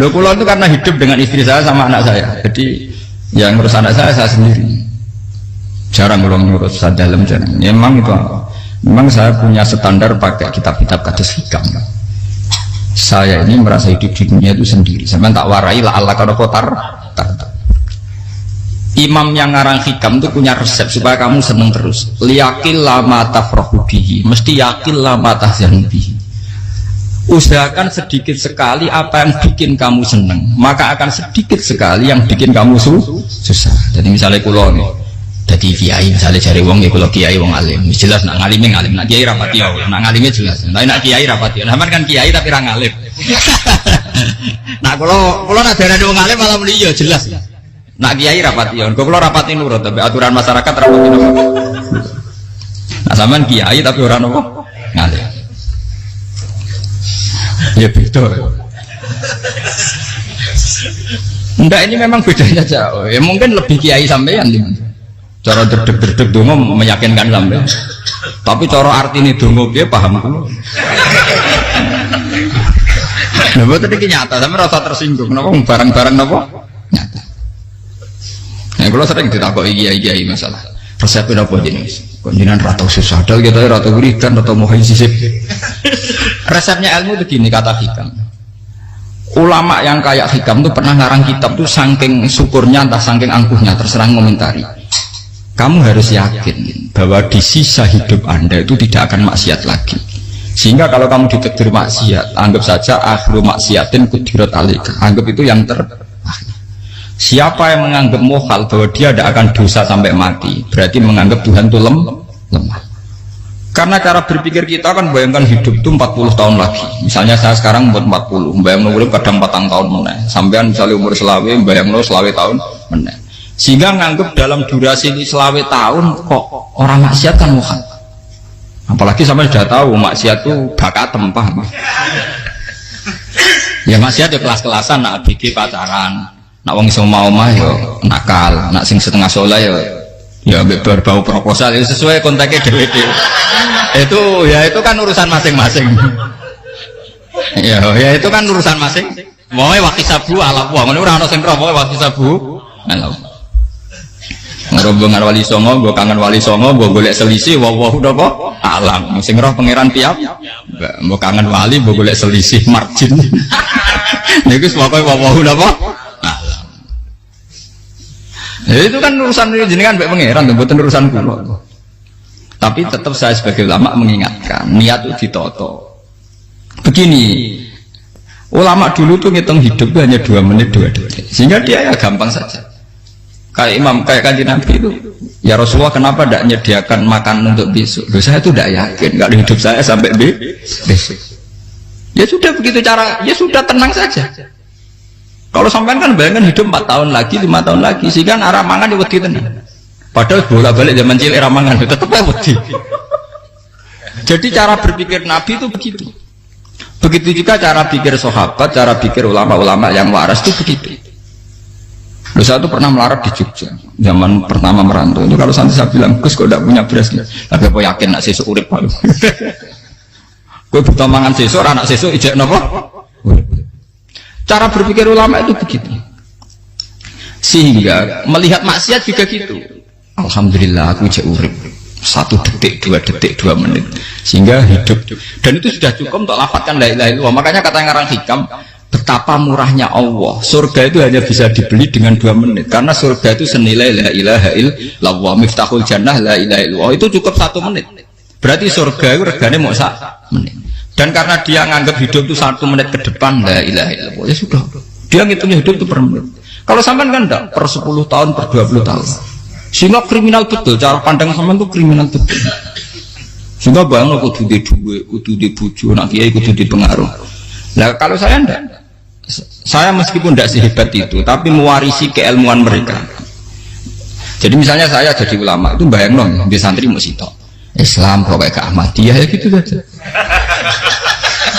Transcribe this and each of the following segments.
Loh kula itu karena hidup dengan istri saya sama anak saya. Jadi yang ngurus anak saya sendiri. Jarang ngurus saya dalam jarang. Memang itu memang saya punya standar pakai kitab-kitab kados hikam. Saya ini merasa hidup di dunia itu sendiri. Sampai tak warai lah Allah kalau kotar. Imam yang ngarang hikam itu punya resep supaya kamu seneng terus. Liyakil lama tafrahu bihi, mesti yakil lama tahzanu bihi. Usahakan sedikit sekali apa yang bikin kamu seneng, maka akan sedikit sekali yang bikin kamu susah. Jadi misalnya kulo nih, jadi kiai misalnya cari wong ya kulo kiai wong alim, jelas nak ngalim ngalim, nak kiai rapati ya, nak ngalimnya jelas. Tapi nak kiai rapati, nah kan kiai tapi orang ngalim. Nah kulo nak dari wong alim malah beli ya jelas. Nak kiai rapati ya, kulo rapati nurut tapi aturan masyarakat rapati nurut. Nah sampean kiai tapi orang nopo ngalim. Ya beda. Enggak, ini memang bedanya jauh. Ya mungkin lebih kiai sampean cara derdek dongo meyakinkan sampean. Tapi cara artine dongo piye paham kulo. Lha boten iki nyata, sampe rasa tersinggung. Napa barang-barang napa? Nyata. Nah, kulo sering ditakoki kiai-kiai masalah. Resepnya apa jenis? Konjinan rata susah, dal kita rata wiridan, rata mohon sisip. Resepnya ilmu itu gini kata hikam. Ulama yang kayak hikam itu pernah ngarang kitab tuh saking syukurnya entah saking angkuhnya terserah ngomentari. Kamu harus yakin bahwa di sisa hidup Anda itu tidak akan maksiat lagi. Sehingga kalau kamu ditegur maksiat, anggap saja akhiru maksiatin kudirat alika. Anggap itu yang terakhir. Siapa yang menganggap mohal bahwa dia tidak akan dosa sampai mati, berarti menganggap Tuhan itu lemah. Karena cara berpikir kita kan bayangkan hidup itu 40 tahun lagi. Misalnya saya sekarang buat 40, bayang urip kadang 4 tahun meneh. Sampean misalnya umur selawe, bayang selawe tahun meneh. Sehingga menganggap dalam durasi selawe tahun kok orang maksiat kan mohal. Apalagi sampai sudah tahu maksiat itu bakat tempah. Ya maksiat ya kelas-kelasan, nak bikin pacaran. Nak wong iso mau mah yo nakal, nak sing setengah soleh ya berbau proposal ya sesuai kontaknya dhewe-dhewe. Itu kan urusan masing-masing. Ya itu kan urusan masing. Wae waktu sabu ala wah ngene ora ana sing roh wae waktu sabu. Ala. Ngerombongan wali songo, mbok kangen wali songo, mbok golek selisih wae napa? Alam. Sing roh pangeran piyap. Mbok kangen wali, mbok golek selisih margin. Niku pokoke wae napa? Ya, itu kan urusan jenengan mbek pangeran, mboten urusan kula. Tapi tetap saya sebagai ulama mengingatkan, niat itu ditoto. Begini, ulama dulu tuh ngitung hidup itu hanya 2 menit 2 detik, sehingga dia ya gampang saja. Kayak imam, kayak kanjeng Nabi itu, ya Rasulullah kenapa tidak menyediakan makan untuk besok? Loh, saya itu tidak yakin, nggak ada hidup saya sampai besok. Ya sudah begitu cara, ya sudah tenang saja. Kalau sampean kan bayangkan hidup 4 tahun lagi, 5 tahun lagi, sehingga arah mangan di wedi tenan. Padahal bolak-balik zaman cilik arah mangan tetap wedi. Jadi cara berpikir Nabi itu begitu. Begitu juga cara pikir sahabat, cara pikir ulama-ulama yang waras itu begitu. Loh, saya itu pernah melarat di Jogja, zaman pertama merantau. Itu kalau nanti saya bilang, Gus kok tidak punya beras nih? Tapi apa yakin nak sesuk urip Pak? Gue butuh mangan sesuk, anak sesuk ijek napa? Cara berpikir ulama itu begitu. Sehingga melihat maksiat juga gitu. Alhamdulillah aku ijek urip 1 detik, 2 detik, 2 menit. Sehingga hidup. Dan itu sudah cukup untuk lafadzkan la ilaha illallah. Makanya kata yang ngarang hikam, betapa murahnya Allah. Surga itu hanya bisa dibeli dengan 2 menit. Karena surga itu senilai la ilaha illallah. Miftahul jannah la ilaha illallah. Itu cukup 1 menit. Berarti surga itu regane mau 1 menit. Dan karena dia nganggap hidup itu 1 menit ke depan, la ilaha illallah, ya sudah. Dia ngitungnya hidup itu per menit. Kalau sampean kan enggak, per 10 tahun, per 20 tahun. Sehingga kriminal betul, cara pandang sampean itu kriminal betul. Sehingga bayang kudu di duwe, kudu di bojo, nak kiai kudu di pengaruh. Nah kalau saya enggak, saya meskipun tidak sehebat itu, tapi mewarisi keilmuan mereka. Jadi misalnya saya jadi ulama itu bayang dong, di santri musitok. Islam pokoknya ke Ahmadiyah ya gitu saja.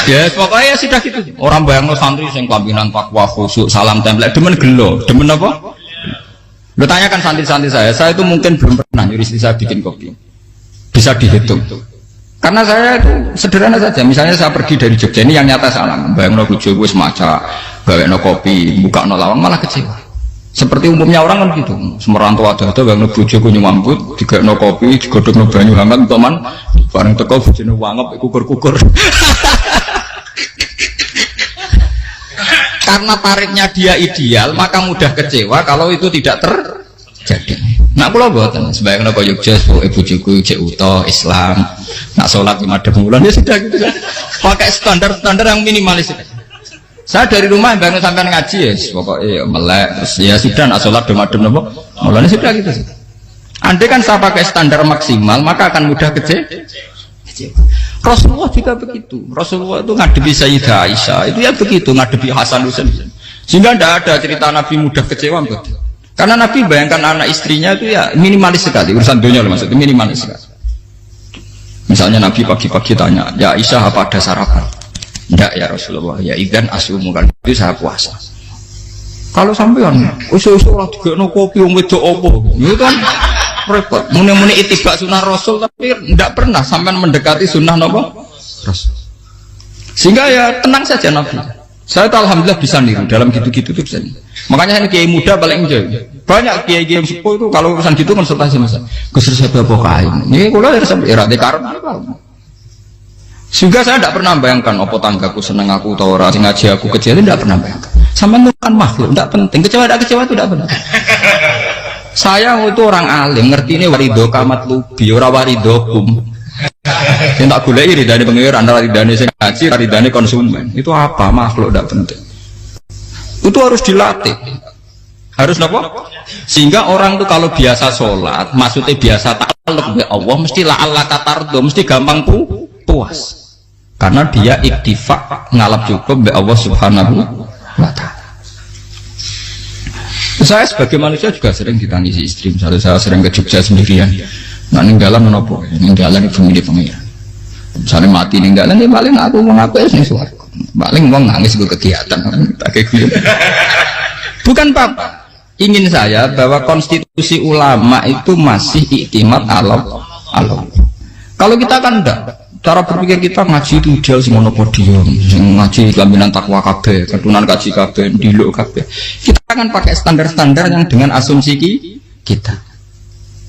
Ya pokoknya ya sudah gitu. Orang bayangno santri sing kelambinan takwa khusyuk salam tempel demen gelo, demen apa? Lo tanyakan santri-santri saya itu mungkin belum pernah nyuri saya bikin kopi. Bisa dihitung. Karena saya itu sederhana saja. Misalnya saya pergi dari Jogja, ini yang nyata salah. Bayangno bojo gue semaca, gawekno kopi, bukakno lawang malah kecewa. Seperti umumnya orang kan gitu. Semerantau ada bayangno bojo gue nyuambut, digawekno kopi, digodhogno banyu hangat, teman, bareng teko bojone wangep kukur-kukur. Karena tarifnya dia ideal, maka mudah kecewa kalau itu tidak terjadi. Nak kula mboten sebayangno kaya Jogja bojoku cek utuh Islam. Nak sholat di madhep bulan ya sudah gitu. Pakai standar-standar yang minimalis. Saya dari rumah bangun sampai ngaji ya, pokoknya melek, ya sudah nak sholat di madhep napa? Mulane sudah gitu. Andai kan saya pakai standar maksimal, maka akan mudah kecewa. Rasulullah juga begitu. Rasulullah itu ngadepi Sayyidah Aisyah, itu ya begitu, ngadepi Hasan Husain. Sehingga tidak ada cerita Nabi mudah kecewa betul. Karena Nabi bayangkan anak istrinya itu ya minimalis sekali, urusan dunia maksudnya minimalis sekali. Misalnya Nabi pagi-pagi tanya, ya Aisyah apa ada sarapan? Enggak ya Rasulullah, ya idan asumu kan itu saya puasa. Kalau sampean usul-usul lah digekno kopi wong wedok apa? Itu kan repot. Muni-muni itibak sunnah Rasul tapi tidak pernah sampean mendekati sunnah napa? Rasul. Sehingga ya tenang saja Nabi. Saya tuh alhamdulillah bisa niru dalam gitu-gitu tuh bisa. Makanya ini kiai muda paling enjoy. Banyak kiai-kiai yang sepuh itu kalau urusan gitu konsultasi masa. Gus saya bawa kain. Ini kalau dari era dekarun. Sehingga saya tidak pernah bayangkan apa tanggaku seneng aku atau orang ngaji aku kecil tidak pernah bayangkan. Sama itu kan makhluk tidak penting. Kecewa itu tidak benar. Saya itu orang alim ngerti ini warido kamat lubi ora warido kum. Yang tak boleh ridane pengiran antara ridane sing ngaji ridane konsumen itu apa makhluk tidak penting. Itu harus dilatih. Harus apa? Sehingga orang itu kalau biasa sholat, maksudnya biasa ta'alluq bi Allah, mesti la'alla katardo, mesti gampang puas. Karena dia iktifak ngalap cukup bi Allah Subhanahu wa ta'ala. Saya sebagai manusia juga sering ditangisi istri. Misalnya saya sering ke Jogja sendirian. Nah ninggalan menopo, ninggalan ibu milih pengiran. Misalnya mati ninggalan, ya paling aku mau ngapain nih suaraku. Paling mau nangis gue kegiatan. Bukan apa. Ingin saya bahwa konstitusi ulama itu masih iktimat Allah. Kalau kita kan enggak. Cara berpikir kita ngaji itu ideal sing ono podium, sing ngaji jaminan takwa kabeh, ketunan kaji kabeh, diluk kabeh. Kita akan pakai standar-standar yang dengan asumsi kita.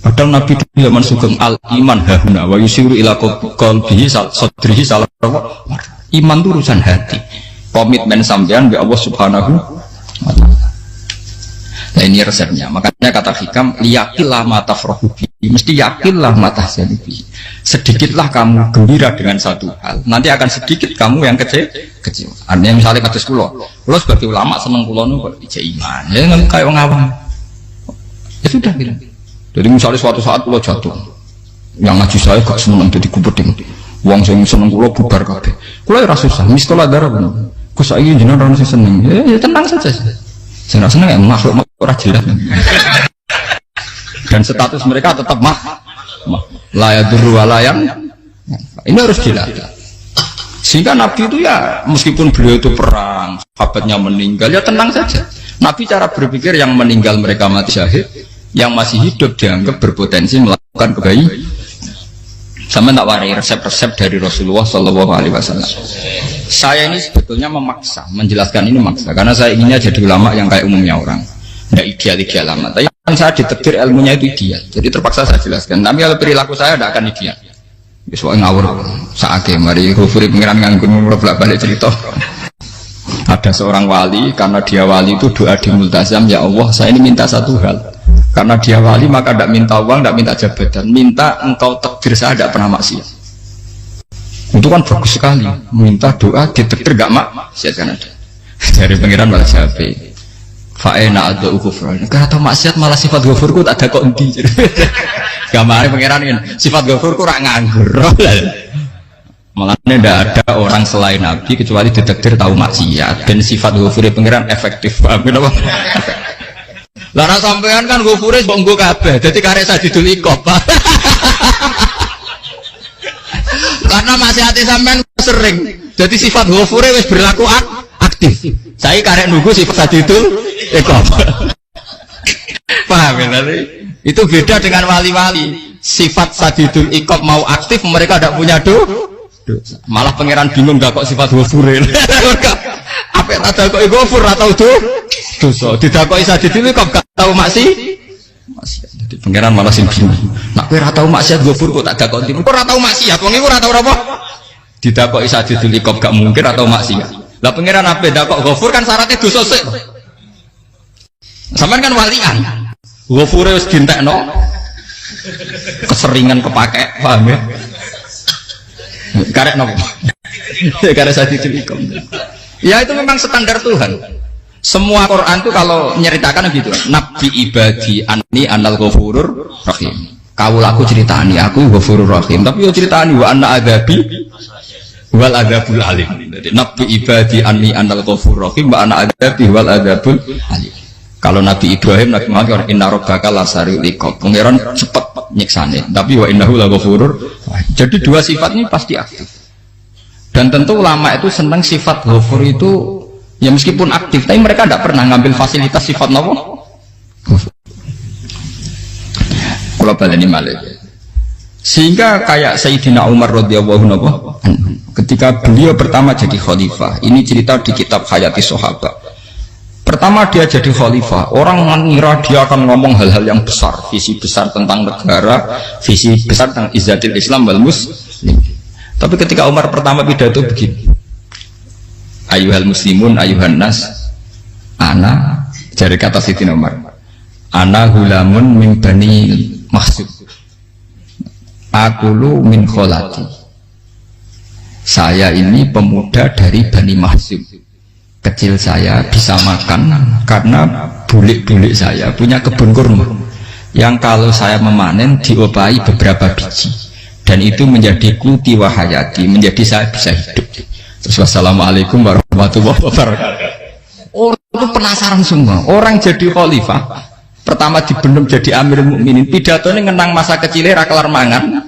Padahal Nabi zaman sugeng al iman hahuna wa yusiru ila qalbihi sadrihi salah. Iman itu urusan hati. Komitmen sampean be Allah Subhanahu wa taala. Nah ini resepnya. Makanya kata hikam liyakillah mata tafrahubi. Mesti yakinlah mata tahzanibi. Sedikitlah kamu gembira dengan satu hal. Nanti akan sedikit kamu yang kecil. Artinya misalnya kados kula sebagai ulama seneng kula nu kok ijek iman. Ya nggak kayak wong awam. Ya sudah bilang. Jadi misalnya suatu saat kula jatuh. Yang ngaji saya gak seneng dadi gubeding. Wong sing seneng kula bubar kabeh. Kula ora susah, mistola darah bener. Gus saiki jenengan ora seneng. Ya tenang saja. Saya seneng ya makhluk ora jelas. Dan status mereka tetap layaduru walayam. Ini harus dilatih. Sehingga Nabi itu ya meskipun beliau itu perang, sahabatnya meninggal ya tenang saja. Nabi cara berpikir yang meninggal mereka mati syahid, yang masih hidup dianggap berpotensi melakukan kebaikan. Sama tak warai resep-resep dari Rasulullah Shallallahu Alaihi Wasallam. Saya ini sebetulnya memaksa, menjelaskan ini maksa, karena saya inginnya jadi ulama yang kayak umumnya orang, tidak ideal lama. Tapi kan saya ditakdir ilmunya itu ideal, jadi terpaksa saya jelaskan. Tapi kalau perilaku saya tidak akan ideal. Soalnya ngawur, saatnya mari kufuri pengiran nganggur bolak balik cerita. Ada seorang wali, karena dia wali itu doa di multazam, ya Allah, saya ini minta satu hal. Karena dia wali maka tidak minta uang, tidak minta jabatan, minta engkau takdir saya tidak pernah maksiat. Itu kan bagus sekali, minta doa ditakdir gak maksiat kan ada. Dari pengiran malah siapa? Fa'ena ada ukufran. Karena tahu maksiat malah sifat ghafurku tak ada kok enti. Gambarnya pengiran ini sifat ghafurku rak nganggur. Malah tidak ada orang selain Nabi kecuali ditakdir tahu maksiat dan sifat ghafurnya pengiran efektif. Kenapa? Lara sampean kan ghafure mbok nggo kabeh. Dadi karek sadidul ikop. Karena maksiate sampean sering. Jadi sifat ghafure wis berlaku aktif. Saya karek nunggu sifat sadidul ikop. Paham ya tadi? Itu beda dengan wali-wali. sifat sadidul iqab mau aktif, mereka tidak punya dosa. Malah pangeran bingung gak kok sifat ghafuril. Apa tak kok ghafur atau dosa. Didakoi sadidul iqab gak tahu maksiat. Jadi pangeran malah sing bingung. Nak kowe ora tau maksiat ghafur kok tak dakoni. Kok ora tau maksiat, wong iku ora tau apa? Didakoki sadidul iqab gak mungkin atau maksiat. Lah pangeran ape dakok ghafur kan syaratnya dosa sik. Sampeyan kan walian. Ghafure wis dientekno. Keseringan kepake, paham ya? Karek nopo? Karek sadidul iqab. Ya itu memang standar Tuhan. Semua Quran itu kalau menyeritakan gitu, Nabi ibadi anni anal ghafurur rahim. Kaulaku ceritani aku ghafurur rahim, tapi yo ceritani wa anna adabi wal adabul alim. Jadi Nabi ibadi anni anal ghafurur rahim wa anna adabi wal adabul alim. Kalau Nabi Ibrahim, Nabi Muhammad inna rabbaka lasariul iqab. Pangeran cepat nyiksane, tapi wa innahu laghafurur. Jadi dua sifat ini pasti aktif. Dan tentu ulama itu senang sifat ghafur itu ya meskipun aktif, tapi mereka tidak pernah ngambil fasilitas sifat nopo. Kalau baleni malih. Sehingga kayak Sayyidina Umar radhiyallahu anhu ketika beliau pertama jadi khalifah, ini cerita di kitab Hayati Sahabat. Pertama dia jadi khalifah, orang mengira dia akan ngomong hal-hal yang besar, visi besar tentang negara, visi besar tentang izzatil Islam wal muslim. Tapi ketika Umar pertama pidato begini, ayuhal muslimun ayuhan nas, ana dari kata Sayyidina Umar, ana hulamun min bani Mahsud, akulu min kholati, saya ini pemuda dari Bani Mahsud. Kecil saya bisa makan karena bulik-bulik saya punya kebun kurma yang kalau saya memanen diopahi beberapa biji, dan itu menjadi kuti wahayati, menjadi saya bisa hidup. Terus wassalamualaikum warahmatullahi wabarakatuh. Orang itu penasaran semua. Orang jadi khalifah pertama dibenem jadi Amirul Mukminin, pidatonya ngenang masa kecilnya ra kelar mangan,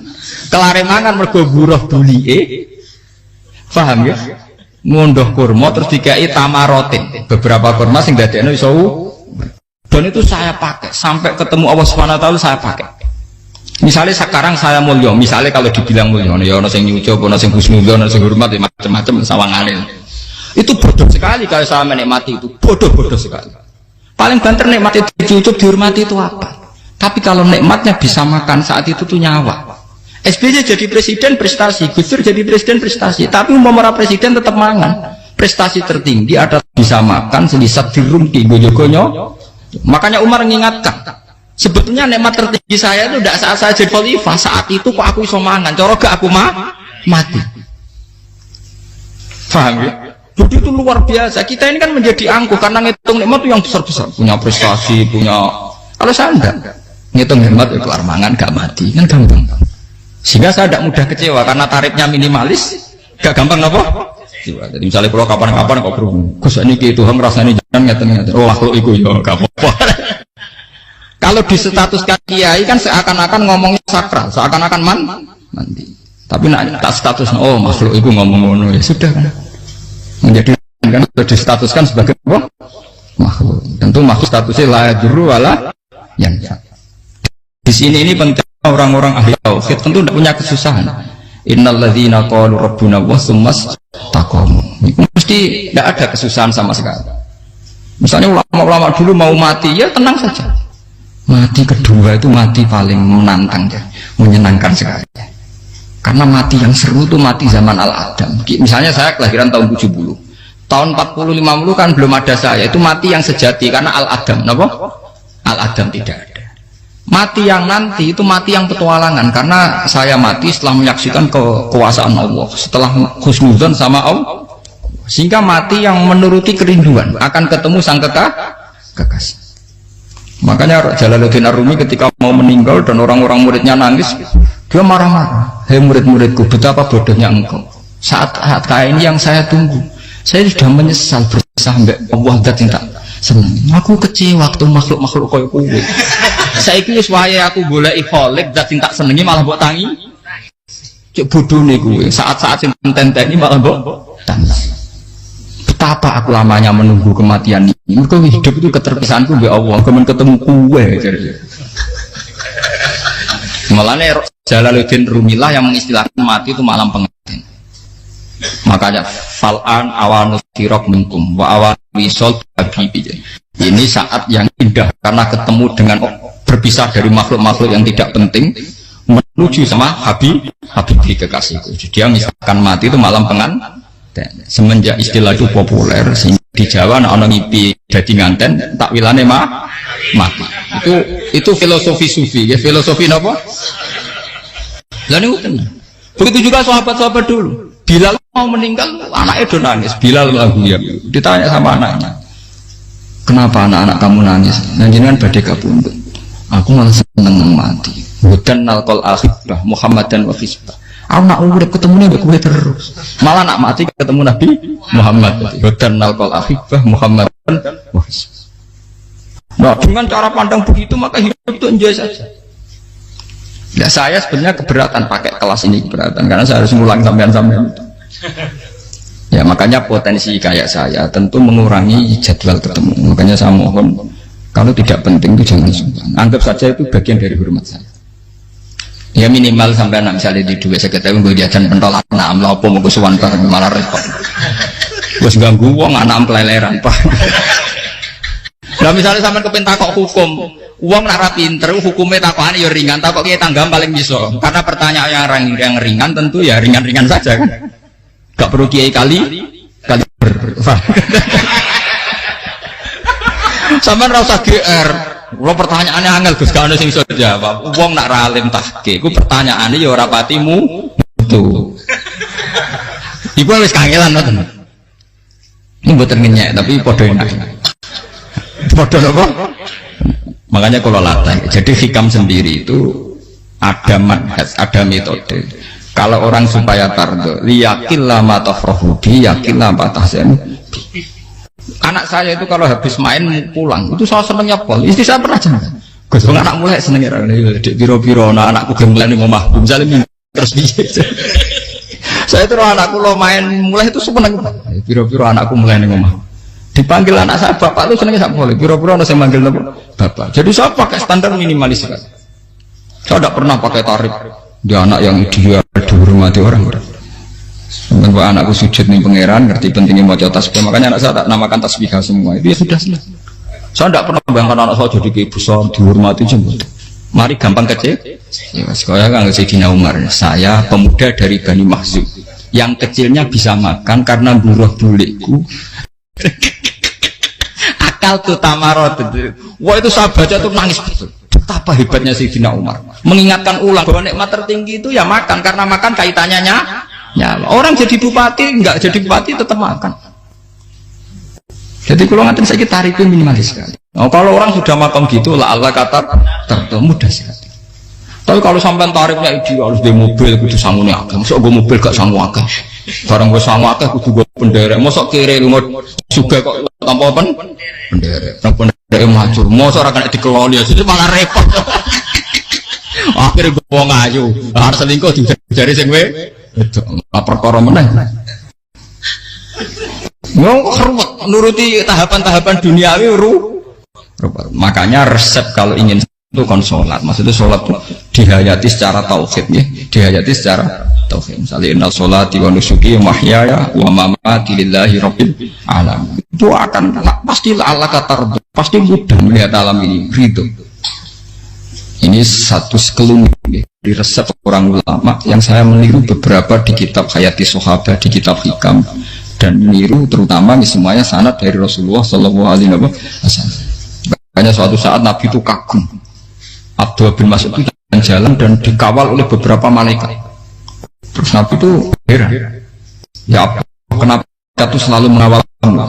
kelare mangan mergo buruh bulike, paham ya? Ngunduh kurma terus dikai tamarotin, beberapa kurma sing dadekno iso, dan itu saya pakai sampai ketemu Allah Subhanahu wa taala. Saya pakai misalnya sekarang saya mulia, misalnya kalau dibilang mulia ya ono sing nyucuk, ono sing husnudzon, ono sing hormat, macam-macam sawangane. Itu bodoh sekali kalau saya menikmati itu, bodoh sekali. Paling banter nikmati dicucuk, dihormati itu apa? Tapi kalau nikmatnya bisa makan saat itu tuh nyawa. SBY jadi presiden prestasi, Gus Dur jadi presiden prestasi, tapi umpama presiden tetap mangan. Prestasi tertinggi ada bisa makan selisat dirumki gojo-gonyo. Makanya Umar mengingatkan, sebetulnya nikmat tertinggi saya itu tidak saat saya jadi khalifah, saat itu kok aku iso mangan, coro gak aku mati. Paham ya? Jadi itu luar biasa. Kita ini kan menjadi angkuh karena ngitung nikmat itu yang besar-besar, punya prestasi, punya. Kalau saya enggak ngitung nikmat itu kelar mangan gak mati, kan gampang. Sehingga saya tidak mudah kecewa karena tarifnya minimalis, gak gampang apa? Jadi misalnya kalau kapan-kapan kok berhubung, Gus ini Tuhan rasanya jangan ngeten-ngeten. Oh makhluk itu ya gak apa-apa. Kalau distatuskan kiai kan seakan-akan ngomongnya sakral, seakan-akan mandi. Tapi nak tak status, oh makhluk itu ngomong-ngomong ya sudah kan. Menjadi kan sudah distatuskan sebagai apa? Makhluk. Tentu makhluk statusnya la yadurru wala yanfa. Di sini ini penting. Orang-orang ahli tauhid tentu tidak punya kesusahan. Innalladzina qalu rabbuna wa tsummas taqamu. Mesti tidak ada kesusahan sama sekali. Misalnya ulama-ulama dulu mau mati, ya tenang saja. Mati kedua itu mati paling menantang ya, menyenangkan sekali. Karena mati yang seru itu mati zaman Al-Adam. Misalnya saya kelahiran tahun 70. Tahun 40-50 kan belum ada saya. Itu mati yang sejati karena Al-Adam. Kenapa? Al-Adam tidak ada. Mati yang nanti itu mati yang petualangan, karena saya mati setelah menyaksikan kekuasaan Allah, setelah husnudzon sama Allah, sehingga mati yang menuruti kerinduan akan ketemu sang kekasih. Makanya Jalaluddin Ar-Rumi ketika mau meninggal dan orang-orang muridnya nangis, dia marah-marah. Hei murid-muridku, betapa bodohnya engkau. Saat kayak ini yang saya tunggu, saya sudah menyesal berusaha sampai Allah dat yang tak senang. Aku kecewa waktu makhluk-makhluk koyo kowe. Saiki wis wayahe aku goleki kholik dat sing tak senengi malah mbok tangi. Cek bodone kuwi. Saat-saat sing tenteni malah mbok tangi. Betapa aku lamanya menunggu kematian ini. Mergo hidup itu keterpisahanku mbek Allah, kemen ketemu kowe. Malahnya Jalaluddin Rumilah yang mengistilahkan mati itu malam pengantin. Makanya fal'an awanus tirok minkum wa awan wisol habibi. Ini saat yang indah karena ketemu dengan berpisah dari makhluk-makhluk yang tidak penting menuju sama Habib kekasihku. Jadi dia misalkan mati itu malam pengantin. Semenjak istilah itu populer sehingga di Jawa orang ngipi jadi nganten takwilane mati. Itu filosofi sufi ya, filosofi apa? Lah niku tenan. Begitu juga sahabat-sahabat dulu. Bilal mau meninggal, anaknya udah nangis. Bilal lagu ya. Ditanya sama anaknya, kenapa anak-anak kamu nangis? Nah jenengan badhe kapundhut. Aku malah seneng mati. Hudan nalqal akhibah Muhammadan wa hisbah. Aku nak urip ketemu nih kowe terus. Malah nak mati ketemu Nabi Muhammad. Hudan nalqal akhibah Muhammadan wa hisbah. Nah, dengan cara pandang begitu maka hidup itu enjoy saja. Ya saya sebenarnya keberatan pakai kelas ini, keberatan karena saya harus ngulang sampean-sampean itu. Ya makanya potensi kayak saya tentu mengurangi jadwal ketemu. Makanya saya mohon kalau tidak penting itu jangan sungkan. Anggap saja itu bagian dari hormat saya. Ya minimal sampai misalnya di dua sekretari gue jajan pentolan enam lah apa mau kesuwan bareng malah repot. Gue ganggu uang anak peleleran pak. Nah misalnya sampai kepentak kok hukum, uang nak pinter, hukumnya takokan ya ringan, takok kita tanggam paling bisa. Karena pertanyaan yang ringan tentu ya ringan-ringan saja kan. Gak perlu kiai kali ber. Sampai rasa GR. Kalau pertanyaannya angel Gus gak ada sing iso jawab. Uang nak ralim tahke, ku pertanyaannya ya ora patimu betul. Iku wis kangelan ngoten. Ini mboten ngenyek tapi padha enak. Padha apa? Makanya kalau latih. Jadi hikam sendiri itu ada manhaj, ada metode. Kalau orang supaya tardo, liyakillah ma tafrahubi, yakillah ma tahzanu. Anak saya itu kalau habis main pulang, itu saya senengnya pol. Istri saya pernah jenengan. Gus anak mulai senengnya dek piro-piro anakku gembleng ning omah. Misalnya terus piye. Saya itu anakku lo main mulai itu seneng. Piro-piro anakku mulai ning omah. Dipanggil anak saya bapak lu senengnya sak boleh. Piro-piro ana sing manggil bapak. Jadi saya pakai standar minimalis kan. Saya tidak pernah pakai tarif. Dia anak yang dia dihormati orang. Sampai anakku sujud nih pangeran, ngerti pentingnya mau tasbih. Makanya anak saya tak namakan tasbih semua. Itu ya sudah selesai. Saya tidak pernah bayangkan anak saya jadi kayak besar dihormati jemput. Mari gampang kecil. Ya, sekolah kan Sayyidina Umar. Saya pemuda dari Bani Makhzum. Yang kecilnya bisa makan karena buruh bulikku. Akal tuh tamarot. Wah itu saya baca tuh nangis betul. Betapa hebatnya Sayyidina Umar. Mengingatkan ulang bahwa nikmat tertinggi itu ya makan karena makan kaitannya nyala. Orang jadi bupati enggak jadi bupati tetap makan. Jadi kalau ngatain saya tarik itu minimalis sekali. Oh, kalau orang sudah makan gitu lah Allah kata mudah sekali. Tapi kalau sampai tarifnya itu harus di mobil kudu sangune akeh. Mosok gue mobil gak sangu akeh. Barang gue sangu akeh kudu gue penderek. Mosok kiri lu juga kok tanpa penderek. Nang penderek macur. Mosok ora kena dikeloni jadi malah repot. Akhirnya gue wong ayu. Harus selingkuh dijari sing we. Itu perkara meneh. Ngomong keruwet nuruti tahapan-tahapan duniawi makanya resep kalau ingin itu kan sholat, maksudnya sholat itu dihayati secara tauhid ya, dihayati secara tauhid. Misalnya inna sholati wa nusuki wa mahyaya wa mamati lillahi rabbil alamin. Itu akan pasti Allah kata pasti mudah melihat alam ini ridho. Ini satu sekelumit ya, di resep orang ulama yang saya meniru beberapa di kitab Hayati Sahabat, di kitab Hikam, dan meniru terutama semuanya sanad dari Rasulullah Shallallahu Alaihi Wasallam. Makanya suatu saat Nabi itu kagum. Abdullah bin Mas'ud itu jalan dan dikawal oleh beberapa malaikat. Terus Nabi itu heran. Ya kenapa itu selalu mengawal kamu?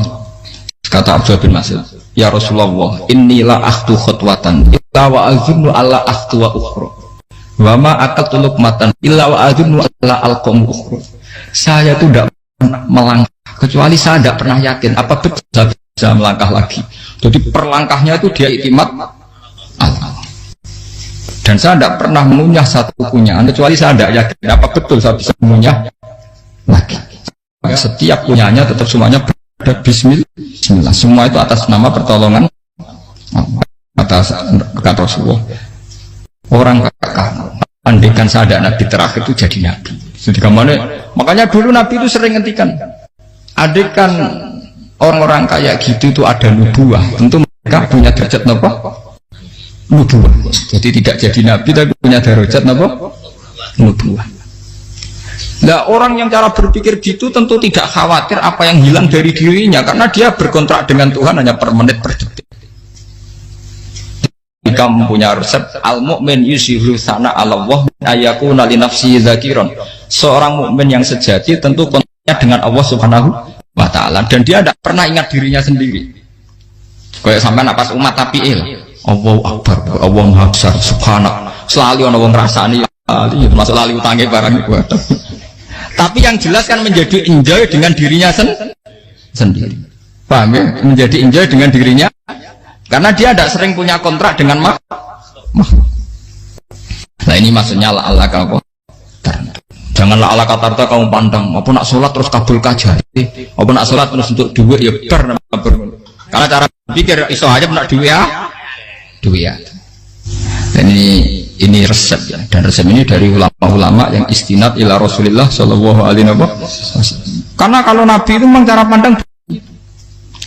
Kata Abdullah bin Mas'ud, ya Rasulullah, inilah akhtu khutwatan, illa wa azunnu alla akhtu wa ukhra. Wa ma akatu luqmatan illa wa azunnu alla alqam ukhra. Saya itu tidak pernah melangkah kecuali saya tidak pernah yakin apa betul saya bisa melangkah lagi. Jadi perlangkahnya itu dia iktimat Allah. Dan saya tidak pernah mengunyah satu kunyahan kecuali saya tidak yakin apa betul saya bisa mengunyah lagi. Setiap kunyahnya tetap semuanya ada Bismillah. Semua itu atas nama pertolongan atas kata Rasulullah. Orang kakak Andaikan saya ada nabi terakhir itu jadi nabi. Jadi kemana? Makanya dulu nabi itu sering ngendikan, andaikan orang-orang kayak gitu itu ada nubuah, tentu mereka punya derajat apa? Nubuah. Jadi tidak jadi nabi tapi punya derajat apa? Nubuah. Nah, orang yang cara berpikir gitu tentu tidak khawatir apa yang hilang dari dirinya, karena dia berkontrak dengan Tuhan hanya per menit per detik. Jika mempunyai resep al-mu'min yusiru sana Allah ayakuna li nafsi dzakiron. Seorang mukmin yang sejati tentu kontaknya dengan Allah Subhanahu wa taala dan dia tidak pernah ingat dirinya sendiri. Kayak sampai napas umat tapi Allahu Akbar, Allah Maha Besar, subhanak. Selalu ana wong ngrasani masuk lali utange barang iku. Tapi yang jelas kan menjadi enjoy dengan dirinya sendiri. Paham ya? Menjadi enjoy dengan dirinya karena dia tidak sering punya kontrak dengan makhluk. Nah ini maksudnya ala kamu. Janganlah ala katarta kamu pandang. Apa nak sholat terus kabul kajati. Apa nak sholat terus untuk duit ya ber. Karena cara pikir iso aja nak duit ya. Duit ya. Dan ini resep ya. Dan resep ini dari ulama-ulama yang istinad ila Rasulullah Shallallahu Alaihi Wasallam. Karena kalau Nabi itu memang cara pandang.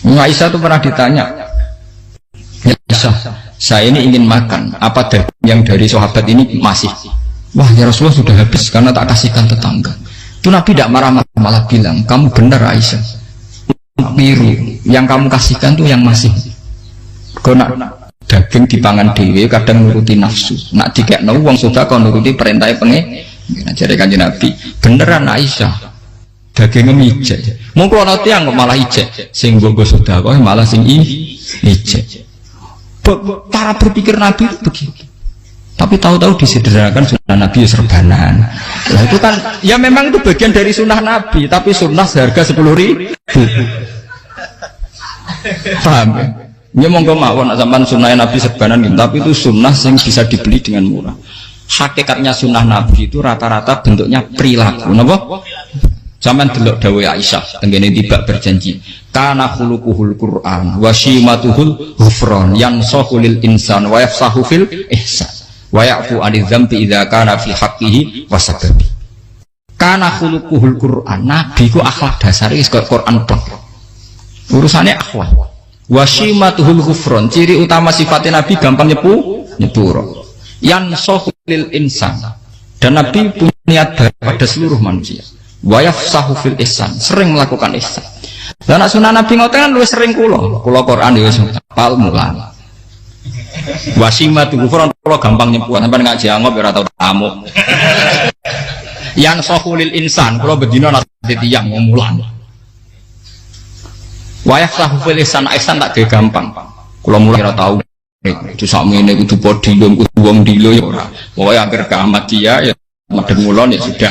Aisyah itu pernah ditanya. Ya, saya ini ingin makan apa yang dari sahabat ini masih, wah ya Rasulullah sudah habis karena tak kasihkan tetangga. Itu Nabi tidak marah-marah, malah bilang kamu benar Aisyah, biru yang kamu kasihkan tuh yang masih. Kau nak daging dipangan dewe kadang nuruti nafsu, nak dikekno wong sudah kau nuruti perintah pengen. Jadi kanjeng Nabi beneran Aisyah dagingnya ijek, mungkin orang tiang malah ijek, sing bogo sudah kau malah sing ijek. Cara berpikir Nabi itu begitu. Tapi tahu-tahu disederhanakan sunnah Nabi serbanan. Nah itu kan, ya memang itu bagian dari sunnah Nabi. Tapi sunnah seharga 10.000. Paham ya? Ini monggo mawon zaman sunnah Nabi serbanan gitu. Tapi itu sunnah yang bisa dibeli dengan murah. Hakikatnya sunnah Nabi itu rata-rata bentuknya perilaku. Kenapa? Zaman delok dawuh Aisyah tenggene tiba berjanji kana khuluquhul Qur'an wa shimatuhul ghufran yansahu lil insan wa yafsahu fil ihsan wa ya'fu 'anil dzambi idza kana fi haqqihi wa sababi. Kana khuluquhul Qur'an, nabi ku akhlak dasare wis kaya Quran tok. Urusane akhlak. Wa shimatuhul ghufran, ciri utama sifatnya nabi gampang nyepuro. Yansahu lil insan. Dan nabi punya niat baik pada seluruh manusia. Wayafsahu fil ihsan, sering melakukan ihsan. Dan sunnah Nabi ngoten kan luwih sering kula Quran ya wis hafal mulang. Wasimatu kufron kula gampang nyepuan sampean ngaji angop ora tau tamu. Yang sahulil insan kula bedina nate tiyang mulang. Wayafsahu fil ihsan, ihsan tak ge gampang. Kula mulai ora tau. Itu sakmene kudu podium kudu wong dilo ya ora. Pokoke anggere kiamat dia ya madhep mulon ya sudah.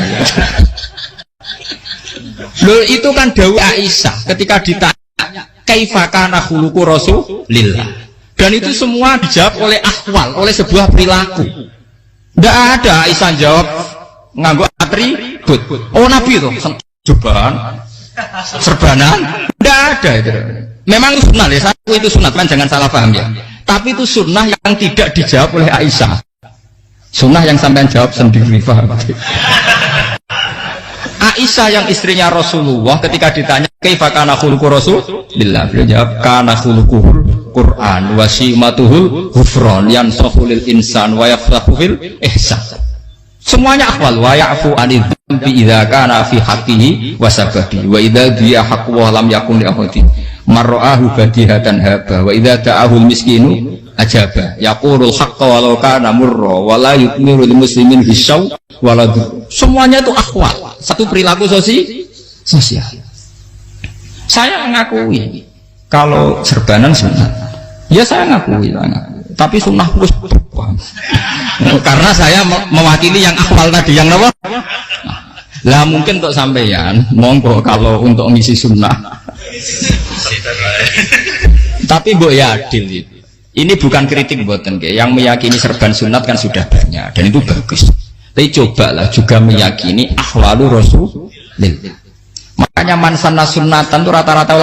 Loh itu kan dawuh Aisyah ketika ditanya kaifa kana khuluqu Rasulillah, dan itu semua dijawab oleh ahwal, oleh sebuah perilaku. Tidak ada Aisyah jawab nganggo atribut. Oh Nabi itu serbanan, tidak ada itu. Memang itu sunnah ya, satu itu sunnah kan, jangan salah paham ya. Tapi itu sunnah yang tidak dijawab oleh Aisyah. Sunnah yang sampean jawab sendiri, paham? Aisyah yang istrinya Rasulullah ketika ditanya kaifa kana khuluqu Rasulillah, beliau jawab kana khuluquhul Qur'an wa simatuhul ghufran yansahu lil insan wa yafsahu fil ihsan. Semuanya akwal wa ya'fu 'anil dzambi idza kana fi haqqihi wa sababi wa idza dia haqqu wa lam yakun li ahadin marra'ahu badihatan haba wa idza ta'ahul miskinu ajaba yaqulul haqqa walau kana murra wa la yukmiru lil muslimin bisaw waladu. Semuanya itu akwal, satu perilaku sosial. Saya mengakui kalau serbanan sunnah, ya saya ngakui. Tapi sunnah plus karena saya mewakili yang akwal tadi, yang apa? Lah mungkin untuk sampeyan, monggo kalau untuk ngisi sunnah. Tapi mbok ya adil itu. Ini bukan kritik buatan ke, yang meyakini serban sunat kan sudah banyak dan itu bagus. Tapi cobalah juga meyakini ahwalu Rasulillah. Makanya mansana sunnatan itu rata-rata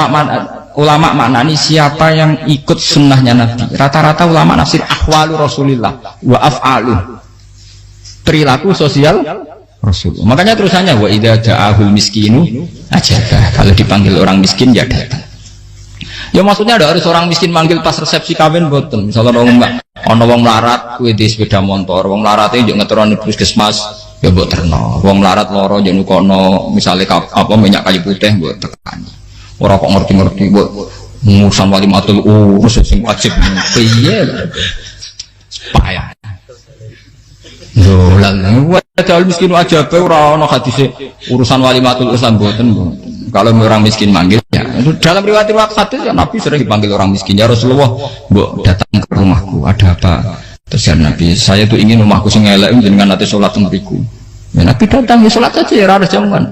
ulama maknani siapa yang ikut sunnahnya Nabi. Rata-rata ulama nafsir ahwalu Rasulillah wa af'alu. perilaku sosial Rasul. Makanya terusannya wa idza ja'ahul miskinu ajaba. Kalau dipanggil orang miskin ya datang. Ya maksudnya ada harus orang miskin manggil pas resepsi kawin boten. Misalnya ono wong melarat kuwi di sepeda motor, wong melarate yo ngeteroni puskesmas ya mbok terno. Wong melarat loro yo nukono misale apa minyak kayu putih mbok tekani. Ora kok ngerti-ngerti mbok ngurusan walimatul urus sing wajib piye. Payah. Yo lan padahal miskin aja pe ora ono hadise urusan walimatul urus mboten. Kalau orang miskin manggil ya dalam riwayat hadis ya Nabi sering dipanggil orang miskin ya Rasulullah mbok datang ke rumahku ada apa terus ya Nabi saya tuh ingin rumahku sing elek jenengan nanti sholat mriku ya Nabi datang ya sholat saja ya harus jaman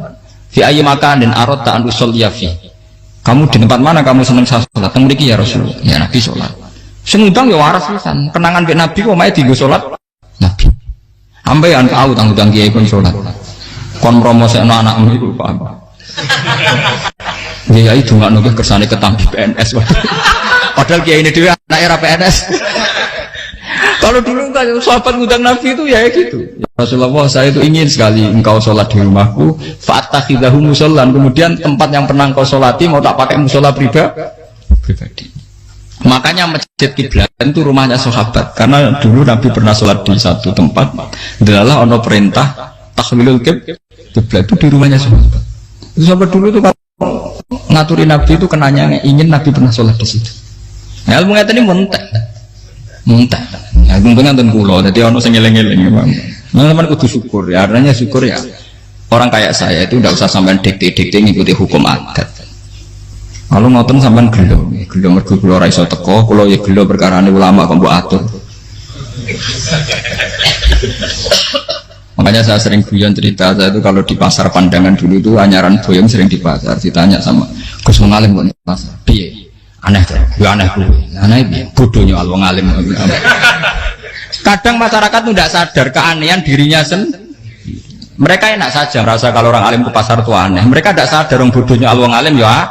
fi ayyi makanin aradta an usolliya fi kamu di tempat mana kamu seneng sholat teng mriki ya Rasulullah ya Nabi sholat sing ngundang ya waras pisan kenangan mek Nabi kok mae dienggo sholat Nabi ambean tahu tanggung kiai kon sholat kon promosekno anakmu iku paham ya itu nggak nunggu kersane ketampi PNS padahal kiai ini dia anak era PNS kalau dulu kan sahabat ngundang Nabi itu ya gitu ya Rasulullah saya itu ingin sekali engkau sholat di rumahku fa'takhidahu musollan kemudian tempat yang pernah engkau sholati mau tak pakai musola pribadi makanya masjid kiblat itu rumahnya sahabat karena dulu Nabi pernah sholat di satu tempat adalah ono perintah tahlilul kiblat itu di rumahnya sahabat. Sahabat dulu itu kalau ngaturin Nabi itu kenanya ingin Nabi pernah sholat di situ. Nah, ilmu ngeten ini muntah. Ya, untungnya nonton kulo, jadi ono sing eling-eling. Teman-teman kudu syukur ya, artinya syukur ya. Orang kayak saya itu tidak usah sampean dikte-dikte ngikuti hukum adat. Kalau ngoten sampean gelo mergo kula ora iso teko, kula ya gelo perkarane ulama kok mbok atur. Makanya saya sering guyon cerita saya itu kalau di pasar Pandangan dulu itu anyaran boyong sering di pasar ditanya sama Gus wong alim kok di pasar piye aneh tuh ya aneh kuwi aneh piye bodohnya wong alim kadang masyarakat itu tidak sadar keanehan dirinya sendiri mereka enak saja merasa kalau orang alim ke pasar itu aneh mereka tidak sadar orang bodohnya wong alim ya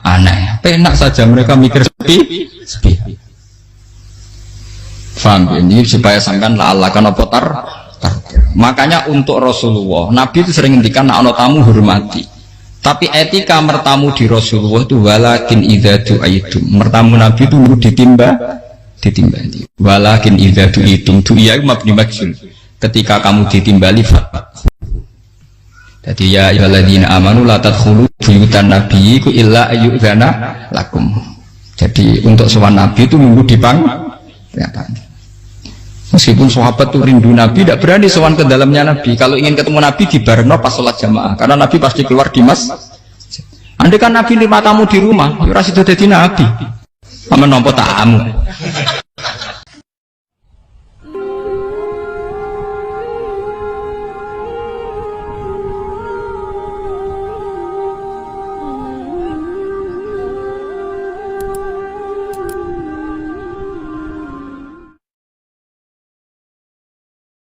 aneh enak saja mereka mikir sepi paham ini supaya sampean la'alla kana potar. Makanya untuk Rasulullah Nabi itu sering ngendikan ana tamu hormati tapi etika mertamu di Rasulullah itu walakin idza du'aitum mertamu Nabi itu ditimbali walakin idza du'itum du'iya mabni majhul ketika kamu ditimbali fatwa jadi ya ayyuhalladzina amanu la tadkhulu buyutan nabiyyi illa ayyudzana lakum jadi untuk sowan Nabi itu nunggu dipang ya, meskipun sahabat itu rindu Nabi tidak berani sowan ke dalamnya Nabi kalau ingin ketemu Nabi di barengno pas sholat jamaah karena Nabi pasti keluar di andai kan Nabi lima tamu di rumah ora sida dadi Nabi sama nampa tamu